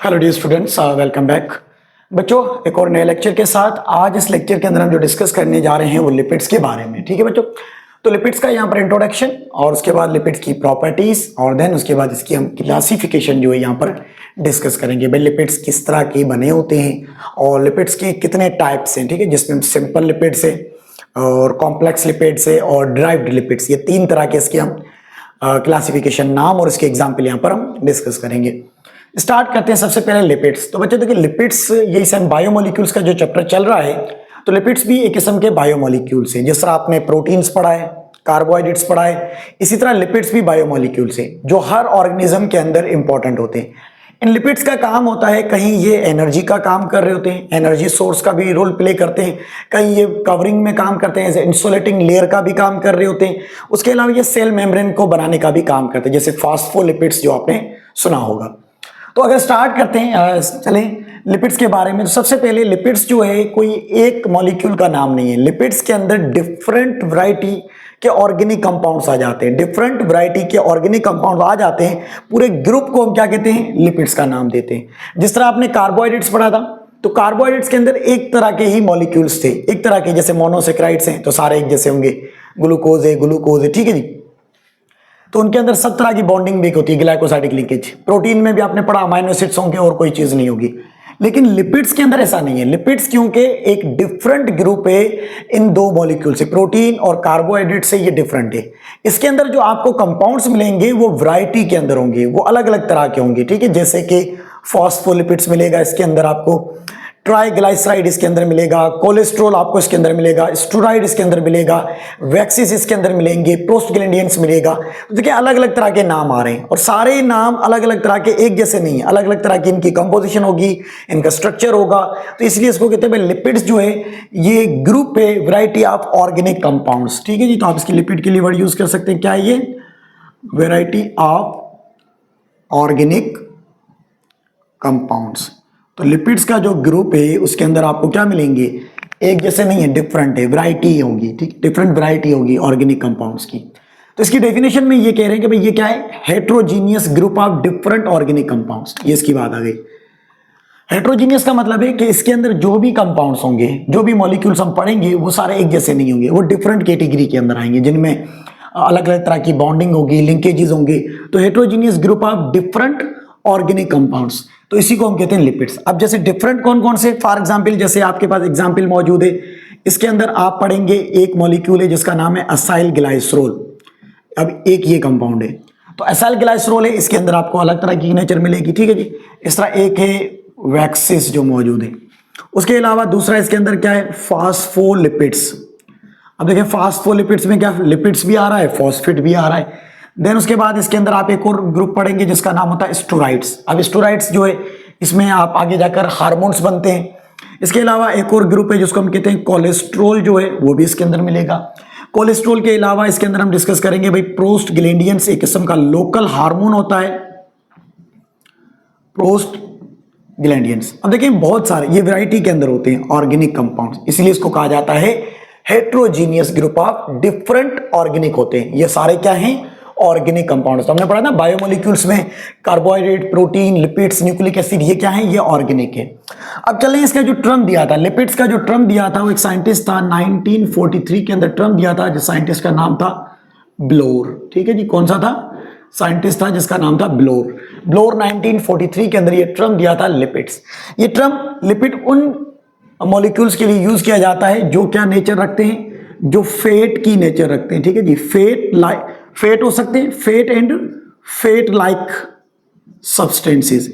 Hello dear students, welcome back. बच्चों, एक और नए लेक्चर के साथ आज इस लेक्चर के अंदर हम जो डिस्कस करने जा रहे हैं वो लिपिड्स के बारे में। ठीक है बच्चों, तो लिपिड्स का यहाँ पर इंट्रोडक्शन और उसके बाद लिपिड्स की प्रॉपर्टीज और देन उसके बाद इसकी हम क्लासिफिकेशन जो है यहाँ पर डिस्कस करेंगे। भाई लिपिड्स किस तरह के बने होते हैं और लिपिड्स के कितने टाइप्स हैं। ठीक है, जिसमें सिंपल लिपिड्स है और कॉम्प्लेक्स लिपिड्स है और ड्राइव्ड लिपिड्स, ये तीन तरह के इसके हम क्लासिफिकेशन नाम और इसके एग्जाम्पल यहाँ पर हम डिस्कस करेंगे। स्टार्ट करते हैं सबसे पहले लिपिड्स। तो बच्चों देखिए, लिपिड्स यही सेम बायोमोलिक्यूल्स का जो चैप्टर चल रहा है, तो लिपिड्स भी एक किस्म के बायोमोलिक्यूल्स हैं। जिस तरह आपने प्रोटीन्स पढ़ा है, कार्बोहाइड्रेट्स पढ़ा है, इसी तरह लिपिड्स भी बायोमोलिक्यूल्स हैं जो हर ऑर्गेनिज्म के अंदर इंपॉर्टेंट होते हैं। इन लिपिड्स का काम होता है, कहीं ये एनर्जी का काम कर रहे होते हैं, एनर्जी सोर्स का भी रोल प्ले करते हैं, कहीं ये कवरिंग में काम करते हैं, जैसे इंसुलेटिंग लेयर का भी काम कर रहे होते हैं। उसके अलावा ये सेल मेम्ब्रेन को बनाने का भी काम करते हैं, जैसे फास्फोलिपिड्स जो आपने सुना होगा। तो अगर स्टार्ट करते हैं चलें लिपिड्स के बारे में, तो सबसे पहले लिपिड्स जो है कोई एक मॉलिक्यूल का नाम नहीं है। लिपिड्स के अंदर डिफरेंट वैरायटी के ऑर्गेनिक कंपाउंड्स आ जाते हैं, डिफरेंट वैरायटी के ऑर्गेनिक कंपाउंड्स आ जाते हैं। पूरे ग्रुप को हम क्या कहते हैं? लिपिड्स का नाम देते हैं। जिस तरह आपने कार्बोहाइड्रेट्स पढ़ा था, तो कार्बोहाइड्रेट्स के अंदर एक तरह के ही मॉलिक्यूल्स थे, एक तरह के, जैसे मोनोसेक्राइड्स हैं तो सारे एक जैसे होंगे, ग्लूकोज है, ठीक है जी। तो उनके अंदर सब तरह की बॉन्डिंग भी होती है, ग्लाइकोसाइडिक लिंकेज। प्रोटीन में भी आपने पढ़ा अमाइनो एसिड्स होंगे और कोई चीज नहीं होगी। लेकिन लिपिड्स के अंदर ऐसा नहीं है। लिपिड्स क्योंकि एक डिफरेंट ग्रुप है इन दो मॉलिक्यूल से, प्रोटीन और कार्बोहाइड्रेट से, ये डिफरेंट है। इसके अंदर जो आपको कंपाउंड्स मिलेंगे वो वैरायटी के अंदर होंगे, वो अलग अलग तरह के होंगे। ठीक है, जैसे कि फॉस्फोलिपिड्स मिलेगा इसके अंदर आपको, ट्राइग्लाइसराइड इसके अंदर मिलेगा, कोलेस्ट्रॉल आपको इसके अंदर मिलेगा, स्टोराइड इसके अंदर मिलेगा, वैक्सीज इसके अंदर मिलेंगे, प्रोस्टग्लैंडियंस मिलेगा। तो देखिए अलग अलग तरह के नाम आ रहे हैं और सारे नाम अलग अलग तरह के, एक जैसे नहीं है, अलग अलग तरह की इनकी कंपोजिशन होगी, इनका स्ट्रक्चर होगा। तो इसलिए इसको कहते हैं लिपिड्स जो है ये ग्रुप है, वैरायटी ऑफ ऑर्गेनिक कंपाउंड्स। ठीक है जी, तो आप इसकी लिपिड के लिए वर्ड यूज कर सकते हैं, क्या है ये? Variety of organic compounds. तो लिपिड्स का जो ग्रुप है उसके अंदर आपको क्या मिलेंगे? एक जैसे नहीं है, डिफरेंट है, वैरायटी होगी। ठीक, डिफरेंट वैरायटी होगी ऑर्गेनिक कंपाउंड्स की। तो इसकी डेफिनेशन में ये कह रहे हैं कि भाई ये क्या है? Heterogeneous group of different organic compounds, ये इसकी बात आ गई। हेट्रोजीनियस का मतलब है कि इसके अंदर जो भी कंपाउंड्स होंगे, जो भी मॉलिक्यूल्स हम पढ़ेंगे, वो सारे एक जैसे नहीं होंगे, वो डिफरेंट कैटेगरी के अंदर आएंगे, जिनमें अलग अलग तरह की बॉन्डिंग होगी, लिंकेजेस होंगे। तो heterogeneous group of different organic compounds, तो इसी को हम कहते हैं लिपिड्स। अब जैसे डिफरेंट कौन कौन से, फॉर एग्जांपल जैसे आपके पास एग्जांपल मौजूद है, इसके अंदर आप पढ़ेंगे एक मॉलिक्यूल है जिसका नाम है असाइल ग्लाइसरोल। अब एक ये कंपाउंड है, तो असाइल ग्लाइसरोल है, इसके अंदर आपको अलग तरह की नेचर मिलेगी। ठीक है जी। इस तरह एक है वैक्सिस जो मौजूद है। उसके अलावा दूसरा इसके अंदर क्या है? फास्फोलिपिड्स। अब देखिए फास्फोलिपिड्स में क्या लिपिड्स भी आ रहा है, फॉस्फेट भी आ रहा है। देन उसके बाद इसके अंदर आप एक और ग्रुप पढ़ेंगे जिसका नाम होता है स्टोराइड्स। अब स्टोराइड्स जो है इसमें आप आगे जाकर हार्मोन्स बनते हैं। इसके अलावा एक और ग्रुप है जिसको हम कहते हैं कोलेस्ट्रॉल, जो है वो भी इसके अंदर मिलेगा। कोलेस्ट्रॉल के अलावा इसके अंदर हम डिस्कस करेंगे भाई प्रोस्टग्लैंडियंस, एक किस्म का लोकल हार्मोन होता है प्रोस्टग्लैंडियंस। अब देखिए बहुत सारे ये वैरायटी के अंदर होते हैं ऑर्गेनिक कंपाउंड्स, इसलिए इसको कहा जाता है heterogeneous group of different organic होते हैं। ये सारे क्या हैं? Organic compounds. तो हमने पढ़ा ना बायोमोलिक्यूल्स में carbohydrate, protein, lipids, nucleic acid, ये क्या है? ये ऑर्गेनिक है। अब चलें इसका जो टर्म दिया था, लिपिड्स का जो टर्म दिया था, वो एक साइंटिस्ट था 1943 के अंदर टर्म दिया था, जिस साइंटिस्ट का नाम था ब्लोर। ठीक है जी, कौन सा था? साइंटिस्ट था जिसका नाम था ब्लोर। ब्लोर 1943 के अंदर ये टर्म दिया था लिपिड्स। ये टर्म लिपिड उन मॉलिक्यूल्स के लिए यूज किया जाता है जो क्या नेचर रखते हैं? जो फेट की नेचर रखते हैं। ठीक है जी, फेट हो सकते हैं, fat and fat like substances,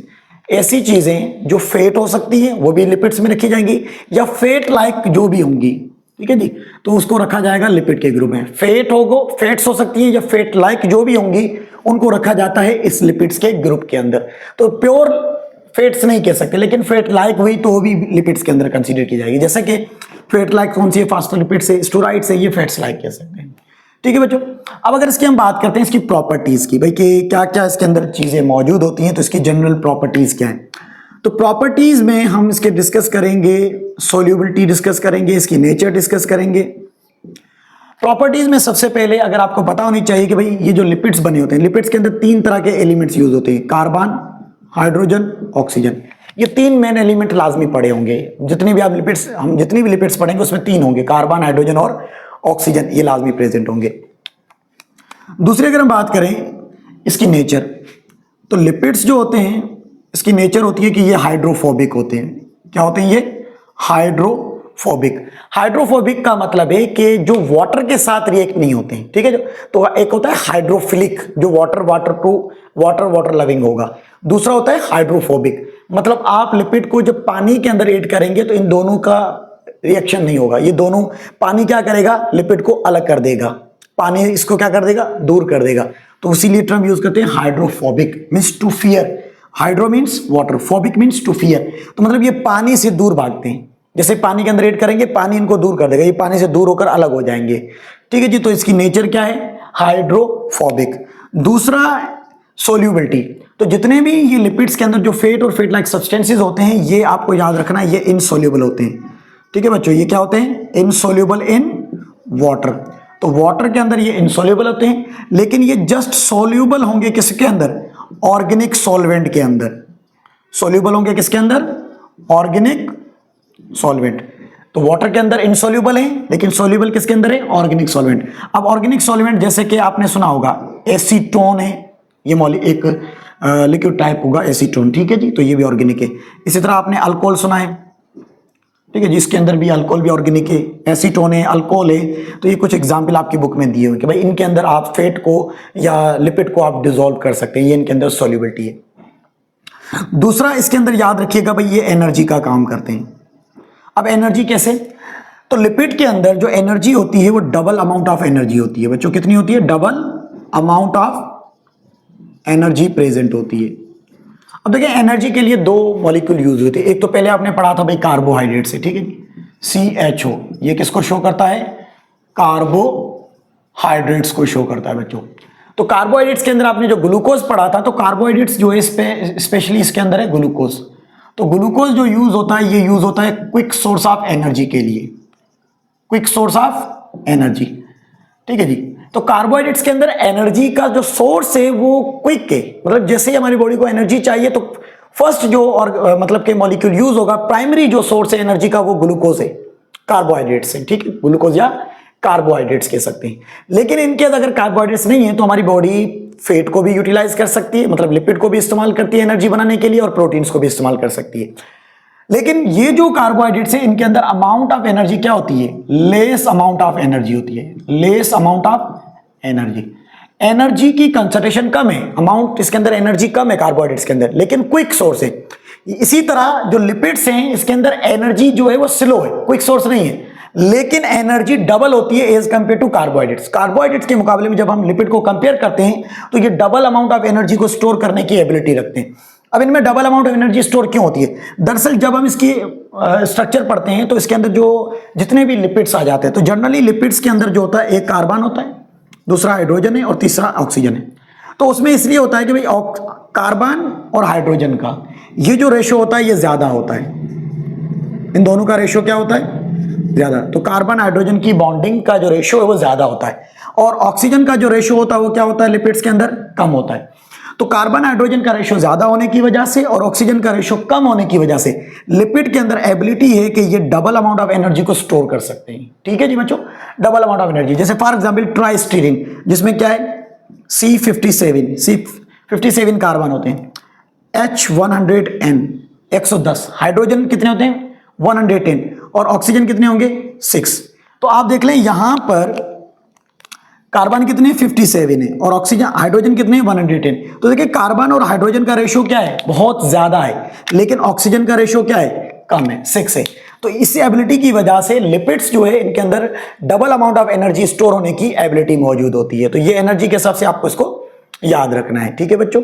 ऐसी चीजें जो फेट हो सकती हैं वो भी लिपिड्स में रखी जाएंगी, या फेट लाइक जो भी होंगी। ठीक है जी, तो उसको रखा जाएगा लिपिड के ग्रुप में। फेट्स हो सकती हैं या फेट लाइक जो भी होंगी, उनको रखा जाता है इस लिपिड्स के ग्रुप के अंदर। तो प्योर फेट्स नहीं कह सकते, लेकिन फेट लाइक हुई तो वो भी लिपिड्स के अंदर कंसीडर की जाएगी। जैसे कि फेट लाइक कौन सी है? फास्फोलिपिड से, स्टोराइड से, ये फेट्स लाइक कह सकते हैं। ठीक है बच्चों, अब अगर इसकी हम बात करते हैं इसकी प्रॉपर्टीज की, भाई कि क्या क्या इसके अंदर चीजें मौजूद होती हैं, तो इसकी जनरल प्रॉपर्टीज क्या है? तो प्रॉपर्टीज में हम इसके डिस्कस करेंगे, सोल्यूबिलिटी डिस्कस करेंगे, इसकी नेचर डिस्कस करेंगे। प्रॉपर्टीज में सबसे पहले अगर आपको पता होनी चाहिए कि भाई ये जो लिपिड्स बने होते हैं, लिपिड्स के अंदर तीन तरह के एलिमेंट्स यूज होते हैं, कार्बन, हाइड्रोजन, ऑक्सीजन। ये तीन मेन एलिमेंट लाजमी पड़े होंगे, जितनी भी आप लिपिड्स, हम जितनी भी लिपिड्स पढ़ेंगे उसमें तीन होंगे, कार्बन, हाइड्रोजन और ऑक्सीजन, ये लाजमी प्रेजेंट होंगे। दूसरी अगर हम बात करें इसकी नेचर, तो लिपिड्स जो होते हैं इसकी नेचर होती है कि ये हाइड्रोफोबिक होते हैं। क्या होते हैं ये? हाइड्रोफोबिक। हाइड्रोफोबिक का मतलब है कि जो वाटर के साथ रिएक्ट नहीं होते हैं, ठीक है। तो एक होता है हाइड्रोफिलिक, जो वाटर लविंग होगा। दूसरा होता है हाइड्रोफोबिक, मतलब आप लिपिड को जब पानी के अंदर ऐड करेंगे तो इन दोनों का रिएक्शन नहीं होगा। ये दोनों, पानी क्या करेगा? लिपिड को अलग कर देगा, पानी इसको क्या कर देगा? दूर कर देगा। तो इसीलिए टर्म यूज करते हैं hydrophobic, means to fear. Hydro means water, phobic means to fear. तो मतलब ये पानी से दूर भागते हैं, जैसे पानी के अंदर ऐड करेंगे पानी इनको दूर कर देगा, ये पानी से दूर होकर अलग हो जाएंगे, ठीक है जी। तो इसकी नेचर क्या है? हाइड्रोफोबिक। दूसरा सोल्यूबिलिटी, तो जितने भी ये लिपिड्स के अंदर जो फेट और फेट लाइक सब्सटेंसेस होते हैं, ये आपको याद रखना है, ये इनसोल्यूबल होते हैं, ठीक है बच्चों। ये क्या होते हैं? Insoluble in water. तो वाटर के अंदर ये इनसोल्यूबल होते हैं, लेकिन ये जस्ट सोल्यूबल होंगे किसके अंदर? ऑर्गेनिक सॉल्वेंट के अंदर। सोल्यूबल होंगे किसके अंदर? Organic solvent. तो वाटर के अंदर इनसोल्यूबल है, लेकिन सोल्यूबल किसके अंदर है? Organic solvent. अब ऑर्गेनिक सॉल्वेंट जैसे कि आपने सुना होगा एसीटोन है, ये एक लिक्विड टाइप होगा एसीटोन, ठीक है जी। तो ये भी ऑर्गेनिक है। इसी तरह आपने अल्कोहल सुना है, ठीक है, जिसके अंदर भी अल्कोहल भी ऑर्गेनिक है, एसीटोन है, अल्कोहल है। तो ये कुछ एग्जाम्पल आपकी बुक में दिए हुए कि भाई इनके अंदर आप फेट को या लिपिड को आप डिसॉल्व कर सकते हैं, ये इनके अंदर सॉल्युबिलिटी है। दूसरा इसके अंदर याद रखिएगा भाई, ये एनर्जी का काम करते हैं। अब एनर्जी कैसे? तो लिपिड के अंदर जो एनर्जी होती है वो डबल अमाउंट ऑफ एनर्जी होती है बच्चों। कितनी होती है? Double amount of energy present होती है। अब देखिए एनर्जी के लिए दो मॉलिक्यूल यूज होते हैं। एक तो पहले आपने पढ़ा था भाई कार्बोहाइड्रेट से, ठीक है जी, CHO, ये किसको शो करता है? कार्बोहाइड्रेट्स को शो करता है बच्चों। तो कार्बोहाइड्रेट्स के अंदर आपने जो ग्लूकोज पढ़ा था, तो कार्बोहाइड्रेट्स जो है स्पेशली इसके अंदर है ग्लूकोज। तो ग्लूकोज जो यूज होता है, ये यूज होता है क्विक सोर्स ऑफ एनर्जी के लिए, क्विक सोर्स ऑफ एनर्जी, ठीक है जी। तो कार्बोहाइड्रेट्स के अंदर एनर्जी का जो सोर्स है वो क्विक है, मतलब जैसे ही हमारी बॉडी को एनर्जी चाहिए तो फर्स्ट जो और मतलब के मॉलिक्यूल यूज होगा, प्राइमरी जो सोर्स है एनर्जी का वो ग्लूकोज है, कार्बोहाइड्रेट्स है, ठीक है, ग्लूकोज या कार्बोहाइड्रेट्स कह सकते हैं। लेकिन इनके अगर कार्बोहाइड्रेट्स नहीं है तो हमारी बॉडी फेट को भी यूटिलाइज कर सकती है, मतलब लिपिड को भी इस्तेमाल करती है एनर्जी बनाने के लिए, और प्रोटीन्स को भी इस्तेमाल कर सकती है। लेकिन ये जो कार्बोहाइड्रेट्स है इनके अंदर अमाउंट ऑफ एनर्जी क्या होती है? लेस अमाउंट ऑफ एनर्जी होती है, less amount of energy. Energy की कंसंट्रेशन कम है, अमाउंट इसके अंदर एनर्जी कम है कार्बोहाइड्रेट्स के अंदर, लेकिन क्विक सोर्स है। इसी तरह जो लिपिड्स हैं इसके अंदर एनर्जी जो है वो स्लो है, क्विक सोर्स नहीं है, लेकिन एनर्जी डबल होती है as compare to carbohydrates. Carbohydrates के मुकाबले में जब हम लिपिड को कंपेयर करते हैं तो ये डबल अमाउंट ऑफ एनर्जी को स्टोर करने की एबिलिटी रखते हैं। अब इनमें double amount of energy store क्यों होती है? दरअसल जब हम इसकी स्ट्रक्चर पढ़ते हैं तो इसके अंदर जो जितने भी लिपिड्स आ जाते हैं, तो जनरली लिपिड्स के अंदर जो होता है एक कार्बन होता है, दूसरा हाइड्रोजन है और तीसरा ऑक्सीजन है। तो उसमें इसलिए होता है कि भाई कार्बन और हाइड्रोजन का ये जो रेशो होता है ये ज्यादा होता है, इन दोनों का रेशो क्या होता है? ज्यादा। तो कार्बन हाइड्रोजन की बॉन्डिंग का जो रेशो है वो ज्यादा होता है, और ऑक्सीजन का जो रेशो होता है वो क्या होता है? लिपिड्स के अंदर कम होता है। तो कार्बन हाइड्रोजन का रेशो ज्यादा होने की वजह से और ऑक्सीजन का रेशो कम होने की वजह से लिपिड के अंदर एबिलिटी है कि ये डबल अमाउंट ऑफ एनर्जी को स्टोर कर सकते हैं, ठीक है जी बच्चों, डबल अमाउंट ऑफ एनर्जी। जैसे फॉर एग्जांपल ट्राइस्टीरीन, जिसमें क्या है? C57 कार्बन होते हैं, H100N 110, हाइड्रोजन कितने होते हैं? 110, और ऑक्सीजन कितने होंगे? 6। तो आप देख लें यहां पर कार्बन कितने? 57 है, और ऑक्सीजन हाइड्रोजन कितने? 110। तो देखिए कार्बन और हाइड्रोजन का रेशियो क्या है? बहुत ज्यादा है, लेकिन ऑक्सीजन का रेशियो क्या है? कम है, 6 है। तो इस एबिलिटी की वजह से लिपिड्स जो है इनके अंदर double amount of energy store होने की एबिलिटी मौजूद होती है। तो ये एनर्जी के हिसाब से आपको इसको याद रखना है, ठीक है बच्चों।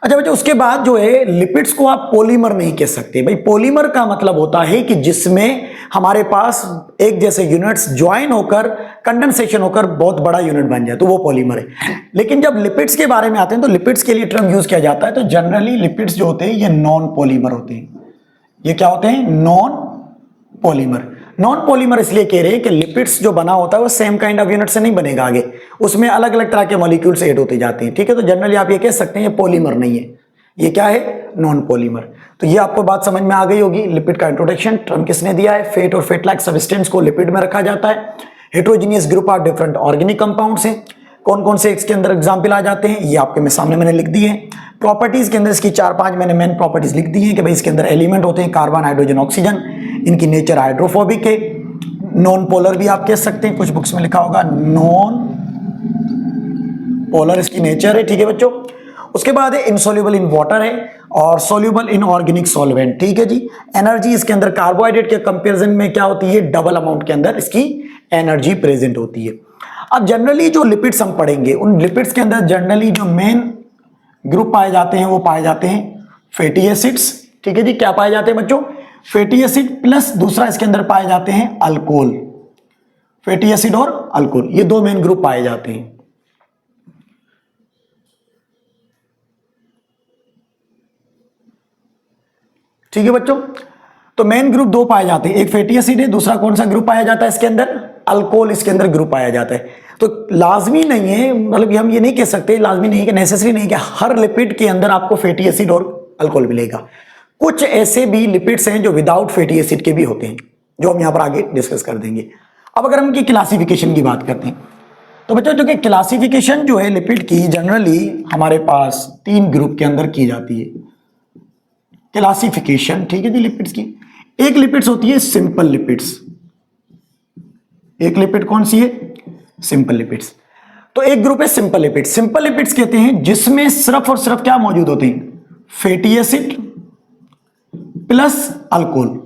अच्छा बच्चों, उसके बाद जो है लिपिड्स को आप पॉलीमर नहीं कह सकते भाई। पॉलीमर का मतलब होता है कि जिसमें हमारे पास एक जैसे यूनिट्स ज्वाइन होकर कंडेंसेशन होकर बहुत बड़ा यूनिट बन जाए, तो वो पॉलीमर है। लेकिन जब लिपिड्स के बारे में आते हैं तो लिपिड्स के लिए टर्म यूज किया जाता है, तो जनरली लिपिड्स जो होते हैं ये नॉन पॉलीमर होते हैं। ये क्या होते हैं? Non polymer. नॉन पॉलीमर इसलिए कह रहे हैं कि लिपिड्स जो बना होता है वो सेम काइंड ऑफ यूनिट से नहीं बनेगा, आगे उसमें अलग अलग तरह के मॉलिक्यूल्स ऐड होते जाते हैं, ठीक है। तो जनरली आप ये कह सकते हैं ये पॉलीमर नहीं है, ये क्या है, नॉन पॉलीमर। तो ये आपको बात समझ में आ गई होगी। लिपिड का इंट्रोडक्शन, टर्म किसने दिया है, फेट और फेट लाइक सब्सटेंस को लिपिड में रखा जाता है। Heterogeneous group are different organic compounds हैं। कौन कौन से इसके अंदर एग्जाम्पल आ जाते हैं, ये आपके सामने मैंने लिख दिए हैं। प्रॉपर्टीज के अंदर इसकी 4-5 मैंने मेन प्रॉपर्टीज लिख दी हैं कि भाई इसके अंदर एलिमेंट होते हैं कार्बन, हाइड्रोजन, ऑक्सीजन। इनकी नेचर हाइड्रोफोबिक है। नॉन पोलर भी आप कह सकते हैं, कुछ बुक्स में लिखा होगा नॉन पोलर इसकी नेचर है, ठीक है बच्चों। उसके बाद है इनसोल्यूबल इन वाटर है और सोल्यूबल इन ऑर्गेनिक सॉल्वेंट, ठीक है जी। एनर्जी इसके अंदर कार्बोहाइड्रेट के कंपैरिजन में क्या होती है, डबल अमाउंट के अंदर इसकी एनर्जी प्रेजेंट होती है। अब जनरली जो लिपिड्स हम पढ़ेंगे, उन लिपिड्स के अंदर जनरली जो मेन ग्रुप पाए जाते हैं वो पाए जाते हैं फैटी एसिड्स, ठीक है जी। क्या पाए जाते हैं बच्चों, फैटी एसिड प्लस दूसरा इसके अंदर पाए जाते हैं अल्कोहल। फैटी एसिड और अल्कोहल, ये दो मेन ग्रुप पाए जाते हैं। ठीक है बच्चों, तो मेन ग्रुप दो पाए जाते हैं, एक फैटी एसिड है, दूसरा कौन सा ग्रुप पाया जाता है इसके अंदर, अल्कोहल इसके अंदर ग्रुप पाया जाता है। तो लाजमी नहीं है, मतलब हम ये नहीं कह सकते, लाजमी नहीं है कि नेसेसरी नहीं है कि हर लिपिड के अंदर आपको फैटी एसिड और अल्कोहल मिलेगा। कुछ ऐसे भी लिपिड्स हैं जो विदाउट फैटी एसिड के भी होते हैं, जो हम यहां पर आगे डिस्कस कर देंगे। अब अगर हम इनकी क्लासिफिकेशन की बात करते हैं तो बच्चों जो कि क्लासिफिकेशन जो है लिपिड की जनरली हमारे पास 3 ग्रुप के अंदर की जाती है क्लासिफिकेशन, ठीक है जी। लिपिड्स की एक लिपिड्स होती है सिंपल लिपिड्स, एक लिपिड कौन सी है, सिंपल लिपिड्स। तो एक ग्रुप है सिंपल लिपिड्स। सिंपल लिपिड्स कहते हैं जिसमें सिर्फ और सिर्फ क्या मौजूद होते हैं, फैटी एसिड प्लस अल्कोहल।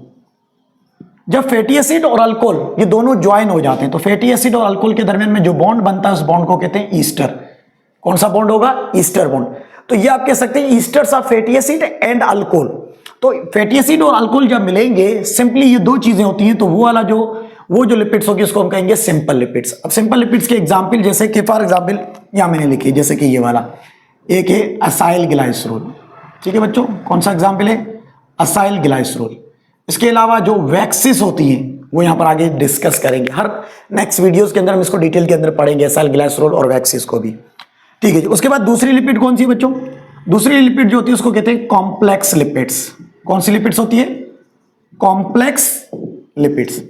जब फैटी एसिड और अल्कोहल ये दोनों ज्वाइन हो जाते हैं तो फैटी एसिड और अल्कोहल के दरमियान में जो बॉन्ड बनता है उस बॉन्ड को कहते हैं ईस्टर। कौन सा बॉन्ड होगा, ईस्टर बॉन्ड। तो ये आप कह सकते हैं esters of fatty acid and alcohol. तो फैटी एसिड और अल्कोहल जब मिलेंगे, सिंपली ये दो चीजें होती हैं, तो वो जो लिपिड्स होगी उसको हम कहेंगे सिंपल लिपिड्स। अब सिंपल लिपिड्स के एग्जांपल जैसे कि फॉर एग्जांपल यहां मैंने लिखी, जैसे कि ये वाला एक है असाइल ग्लाइसरोल, ठीक है बच्चों। कौन सा एग्जांपल है, असाइल ग्लाइसरोल। इसके अलावा जो वैक्सीज होती हैं वो यहां पर आगे डिस्कस करेंगे, हर नेक्स्ट वीडियोस के अंदर हम इसको डिटेल के अंदर पढ़ेंगे, असाइल ग्लाइसरोल और वैक्सीज को भी, ठीक है जी। उसके बाद दूसरी लिपिड कौन सी है बच्चों, दूसरी लिपिड जो होती है उसको कहते हैं कॉम्प्लेक्स लिपिड्स। कौन सी लिपिड्स होती है, कॉम्प्लेक्स लिपिड्स।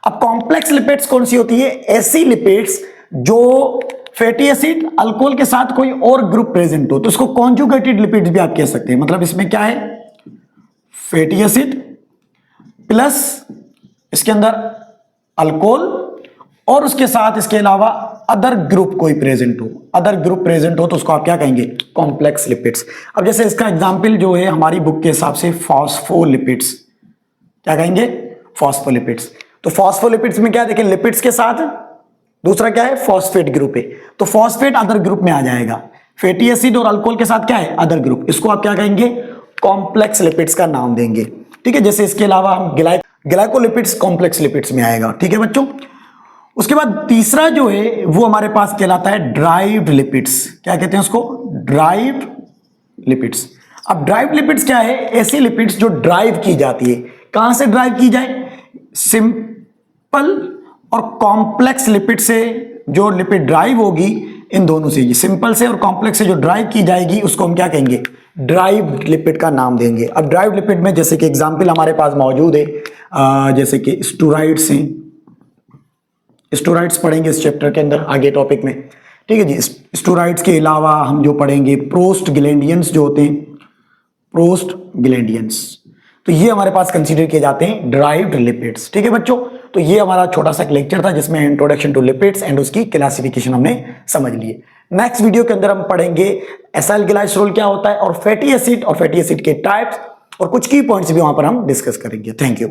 अब कॉम्प्लेक्स लिपिड्स कौन सी होती है, ऐसी लिपिड्स जो फैटी एसिड अल्कोहल के साथ कोई और ग्रुप प्रेजेंट हो, तो उसको कॉन्जुगेटेड लिपिड्स भी आप कह सकते हैं। मतलब इसमें क्या है, फैटी एसिड प्लस इसके अंदर अल्कोहल और उसके साथ इसके अलावा अदर ग्रुप कोई प्रेजेंट हो, अदर ग्रुप प्रेजेंट हो तो उसको आप क्या कहेंगे, कॉम्प्लेक्स लिपिड्स। अब जैसे इसका एग्जांपल जो है हमारी बुक के हिसाब से फॉस्फोलिपिड्स, क्या कहेंगे, फॉस्फोलिपिड्स। तो फॉस्फोलिपिड्स में क्या देखें, लिपिड्स के साथ दूसरा क्या है, फॉस्फेट ग्रुप है, तो फॉस्फेट अदर ग्रुप में आ जाएगा। फैटी एसिड और अल्कोहल के साथ क्या है, अदर ग्रुप, इसको आप क्या कहेंगे, कॉम्प्लेक्स लिपिड्स का नाम देंगे, ठीक है। जैसे इसके अलावा हम ग्लाइकोलिपिड्स कॉम्प्लेक्स लिपिड्स में आएगा, ठीक है बच्चों। उसके बाद तीसरा जो है वो हमारे पास कहलाता है ड्राइव्ड लिपिड्स। क्या कहते हैं उसको, ड्राइव्ड लिपिड्स। अब ड्राइव्ड लिपिड्स क्या है, ऐसी लिपिड्स जो ड्राइव की जाती है। कहां से ड्राइव की जाए, सिंपल और कॉम्प्लेक्स लिपिड से जो लिपिड ड्राइव होगी, इन दोनों से, सिंपल से और कॉम्प्लेक्स से जो ड्राइव की जाएगी उसको हम क्या कहेंगे, ड्राइव्ड लिपिड का नाम देंगे। अब ड्राइव्ड लिपिड में जैसे कि एग्जांपल हमारे पास मौजूद है, जैसे कि स्टोराइड्स हैं, स्टोराइड्स पढ़ेंगे इस चैप्टर के अंदर आगे टॉपिक में, ठीक है जी। स्टोराइड्स के अलावा हम जो पढ़ेंगे प्रोस्टग्लैंडियंस जो होते हैं, प्रोस्टग्लैंडियंस, तो ये हमारे पास कंसीडर किए जाते हैं ड्राइव्ड लिपिड्स, ठीक है बच्चों। तो ये हमारा छोटा सा लेक्चर था जिसमें इंट्रोडक्शन टू लिपिड्स एंड उसकी क्लासिफिकेशन हमने समझ लिए। नेक्स्ट वीडियो के अंदर हम पढ़ेंगे एसाइल ग्लाइसरोल क्या होता है और फैटी एसिड के टाइप्स और कुछ की पॉइंट्स भी वहां पर हम डिस्कस करेंगे। Thank you.